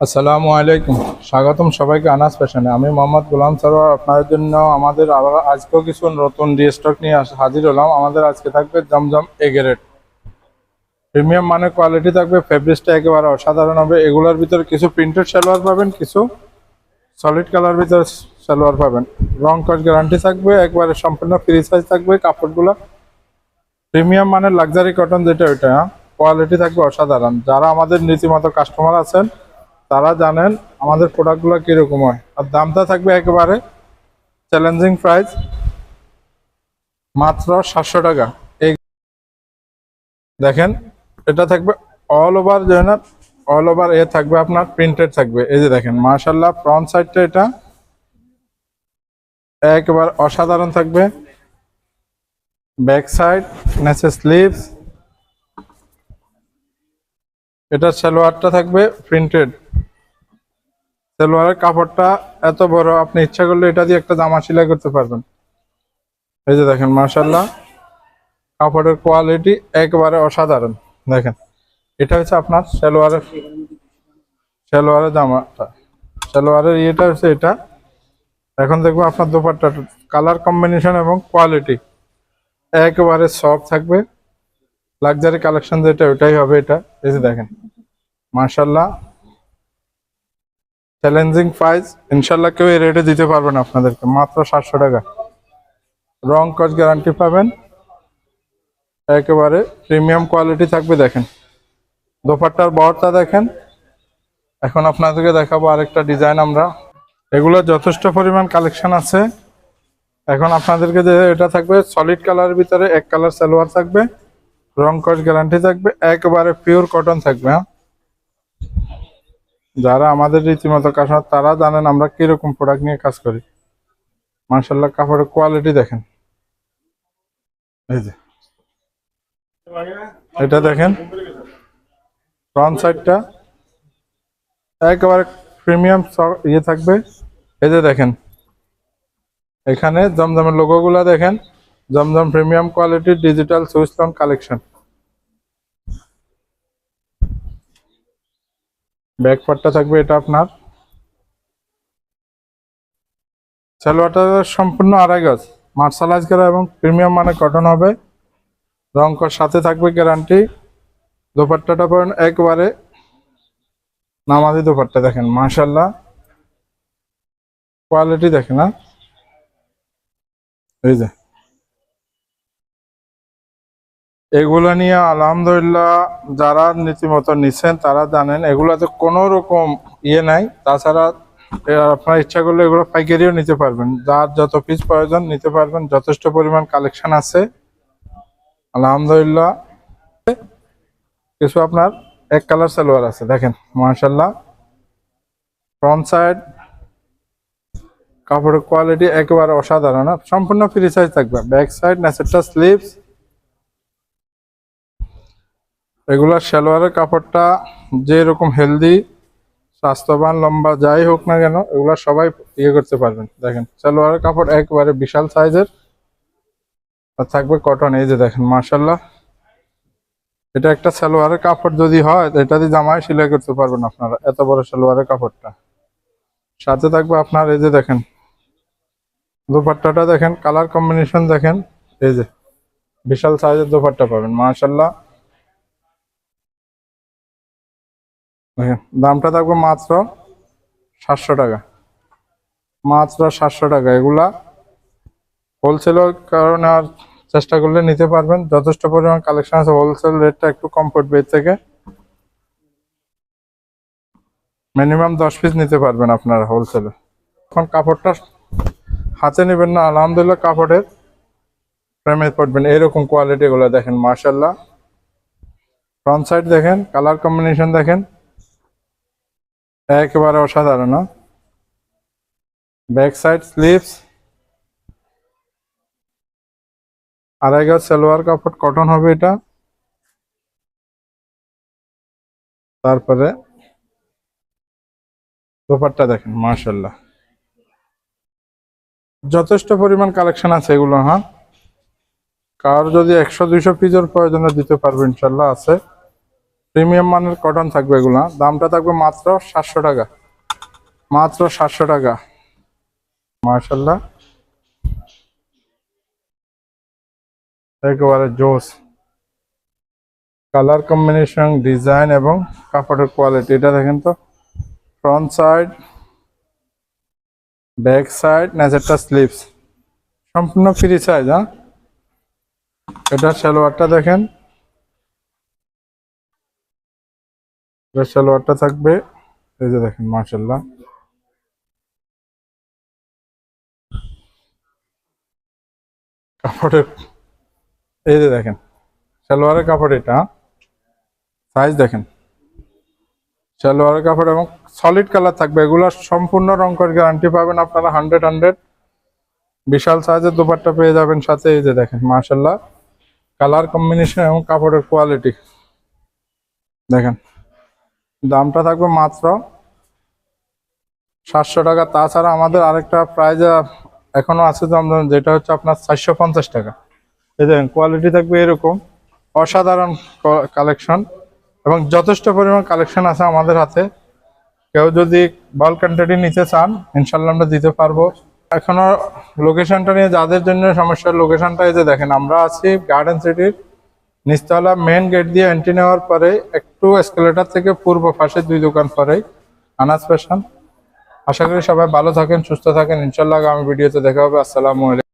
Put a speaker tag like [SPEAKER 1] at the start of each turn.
[SPEAKER 1] আসসালামু আলাইকুম, স্বাগতম সবাইকে আনাস ফ্যাশনে। আমি মোহাম্মদ গোলাম সরোয়ার। আপনাদের জন্য আমাদের আবার আজকেও কিছু নতুন স্টক নিয়ে হাজির হলাম। আমাদের আজকে থাকবে জমজম এ গ্রেড প্রিমিয়াম মানের কোয়ালিটি থাকবে। ফেব্রিক্সটা একেবারে অসাধারণ হবে। এগুলোর ভিতরে কিছু প্রিন্টেড সালোয়ার পাবেন, কিছু সলিড কালার ভিতরে সালোয়ার পাবেন। রং কস গ্যারান্টি থাকবে, একবারে সম্পূর্ণ ফ্রি সাইজ থাকবে। কাপড়গুলো প্রিমিয়াম মানের লাক্সারি কটন, যেটা ওইটা কোয়ালিটি থাকবে অসাধারণ। যারা আমাদের নীতিমতো কাস্টমার আছেন তারা জানেন আমাদের প্রোডাক্টগুলো কীরকম হয়। আর দামটা থাকবে একেবারে চ্যালেঞ্জিং প্রাইস, মাত্র 700 টাকা। এই দেখেন, এটা থাকবে অল ওভার, অল ওভার থাকবে আপনার প্রিন্টেড থাকবে। এই যে দেখেন, মাশাআল্লাহ ফ্রন্ট সাইডটা এটা একেবারে অসাধারণ থাকবে। ব্যাক সাইড, নেচে স্লিভস, এটার সালোয়ারটা থাকবে প্রিন্টেড। সালোয়ারের কাপড়টা এত বড়, আপনি ইচ্ছা করলে এটা দিয়ে একটা জামা সেলাই করতে পারবেন। এই যে দেখেন, মাশাআল্লাহ কাপড়ের কোয়ালিটি একেবারে অসাধারণ। দেখেন, এটা হচ্ছে আপনার সালোয়ারের জামাটা, সালোয়ারের ইয়েটা হচ্ছে এটা। এখন দেখবো আপনার দোপাট্টা কালার কম্বিনেশন এবং কোয়ালিটি একেবারে সফট থাকবে। লাক্সারি কালেকশন যেটা ওইটাই হবে এটা। এই যে দেখেন, মাশাআল্লাহ চ্যালেঞ্জিং প্রাইস, ইনশাল্লাহ কেউ এই রেটে দিতে পারবে না আপনাদেরকে, মাত্র 700 টাকা। রং কস গ্যারান্টি পাবেন, একেবারে প্রিমিয়াম কোয়ালিটি থাকবে। দেখেন দোপাট্টার বহরটা দেখেন। এখন আপনাদেরকে দেখাবো আরেকটা ডিজাইন। আমরা এগুলো যথেষ্ট পরিমাণ কালেকশন আছে। এখন আপনাদেরকে যে এটা থাকবে সলিড কালারের ভিতরে এক কালার সালোয়ার থাকবে, রং কস গ্যারান্টি থাকবে, একেবারে পিওর কটন থাকবে। হ্যাঁ, যারা আমাদের রীতিমতো কাস্টমার তারা জানেন আমরা কিরকম প্রোডাক্ট নিয়ে কাজ করি। মাশাআল্লাহ কাপড়ের কোয়ালিটি দেখেন। এই যে এটা দেখেন, ফ্রন্ট সাইডটা একেবারে প্রিমিয়াম ইয়ে থাকবে। এই যে দেখেন, এখানে জমজমের লোগোগুলা দেখেন, জমজম প্রিমিয়াম কোয়ালিটির digital switch loan collection. Back পার্টটা থাকবে এটা আপনার। সালোয়ারটা সম্পূর্ণ আড়াই গজ মার্শালাইজ করা এবং প্রিমিয়াম মানে কটন হবে। রং কর সাথে থাকবে গ্যারান্টি। দোপাট্টাটা পাবেন একবারে নামাজি দোপাট্টা। দেখেন মাশাআল্লাহ কোয়ালিটি দেখেন। না এই যে এগুলা নিয়ে আলহামদুলিল্লাহ যারা নীতিমতো নিচ্ছেন তারা জানেন এগুলাতে কোনো রকম ইয়ে নাই। তাছাড়া আপনার ইচ্ছা করলে এগুলো পাইকারিও নিতে পারবেন, যার যত পিস প্রয়োজন নিতে পারবেন। যথেষ্ট পরিমাণ কালেকশন আছে আলহামদুলিল্লাহ। কিছু আপনার এক কালার সালোয়ার আছে, দেখেন মাশাআল্লাহ ফ্রন্ট সাইড কাপড়ের কোয়ালিটি একেবারে অসাধারণ, সম্পূর্ণ ফ্রি সাইজ থাকবে। ব্যাক সাইড নেচেরটা স্লিভস, এগুলার সালোয়ারের কাপড়টা যেরকম হেলদি স্বাস্থ্যবান লম্বা যাই হোক না কেন এগুলা সবাই ইয়ে করতে পারবেন। দেখেন সালোয়ারের কাপড় একবারে বিশাল সাইজের আর থাকবে কটন। এই যে দেখেন মাশাআল্লাহ, এটা একটা সালোয়ারের কাপড় যদি হয় এটা দিয়ে জামায় সেলাই করতে পারবেন আপনারা, এত বড় সালোয়ারের কাপড়টা। সাথে থাকবে আপনার এই যে দেখেন দোপাট্টাটা দেখেন, কালার কম্বিনেশন দেখেন। এই যে বিশাল সাইজের দোপাট্টা পাবেন মাশাআল্লাহ। দেখেন দামটা থাকবে মাত্র 700 টাকা, মাত্র 700 টাকা। এগুলা হোলসেলের কারণে আর চেষ্টা করলে নিতে পারবেন, যথেষ্ট পরিমাণ কালেকশন আছে। হোলসেল রেটটা একটু কম পড়বে এর থেকে, মিনিমাম 10 পিস নিতে পারবেন আপনারা হোলসেলে। এখন কাপড়টা হাতে নেবেন না, আলহামদুলিল্লাহ কাপড়ের প্রেমে পড়বেন। এরকম কোয়ালিটি গুলো দেখেন মাশাআল্লাহ। ফ্রন্ট সাইড দেখেন, কালার কম্বিনেশন দেখেন, একেবারে অসাধারণ। ব্যাক সাইড স্লিভস, আড়াই গজ সালোয়ার কাপড় কটন হবে এটা। তারপরে দোপাট্টা দেখেন মাশাআল্লাহ, যথেষ্ট পরিমাণ কালেকশন আছে এগুলো। হ্যাঁ, কার যদি 100-200 পিসের প্রয়োজনে দিতে পারবে ইনশাল্লাহ আছে। প্রিমিয়াম মানের কটন থাকবে এগুলা, দামটা থাকবে মাত্র 700 টাকা, মাত্র 700 টাকা। মাশাআল্লাহ, একেবারে জোস কালার কম্বিনেশন, ডিজাইন এবং কাপড়ের কোয়ালিটি। এটা দেখেন তো, ফ্রন্ট সাইড, ব্যাক সাইড, নেজেরটা স্লিভস সম্পূর্ণ ফ্রি সাইজ। হ্যাঁ, এটা সালোয়ারটা দেখেন, এটা সালোয়ারটা থাকবে, এই যে দেখেন মাশাআল্লাহ, কাপড়ের এই যে দেখেন সালোয়ারের কাপড়, এটা সাইজ দেখেন, সালোয়ারের কাপড় এবং সলিড কালার থাকবে। এগুলো সম্পূর্ণ রং কর গ্যারান্টি পাবেন আপনারা 100। বিশাল সাইজের দোপাট্টা পেয়ে যাবেন সাথে। এই যে দেখেন মাশাআল্লাহ, কালার কম্বিনেশন এবং কাপড়ের কোয়ালিটি দেখেন। দামটা থাকবে মাত্র 700 টাকা। তাছাড়া আমাদের আরেকটা প্রাইজ এখনো আছে জমজম, যেটা হচ্ছে আপনার 450 টাকা। এই দেখেন কোয়ালিটি থাকবে এরকম, অসাধারণ কালেকশন এবং যথেষ্ট পরিমাণ কালেকশন আছে আমাদের হাতে। কেউ যদি বাল্ক কোয়ান্টিটি নিতে চান ইনশাল্লাহ আমরা দিতে পারবো। এখনো লোকেশনটা নিয়ে যাদের জন্য সমস্যা, লোকেশনটা এই যে দেখেন, আমরা আছি গার্ডেন সিটির নিচতলা মেন গেট দিয়ে এন্ট্রি নেওয়ার পরে একটু এসকেলেটর থেকে পূর্ব পাশে 2 দোকান পরেই আনাস ফ্যাশন। আশা করি সবাই ভালো থাকেন, সুস্থ থাকেন, ইনশাল্লাহ আগামী ভিডিওতে দেখা হবে। আসসালামু আলাইকুম।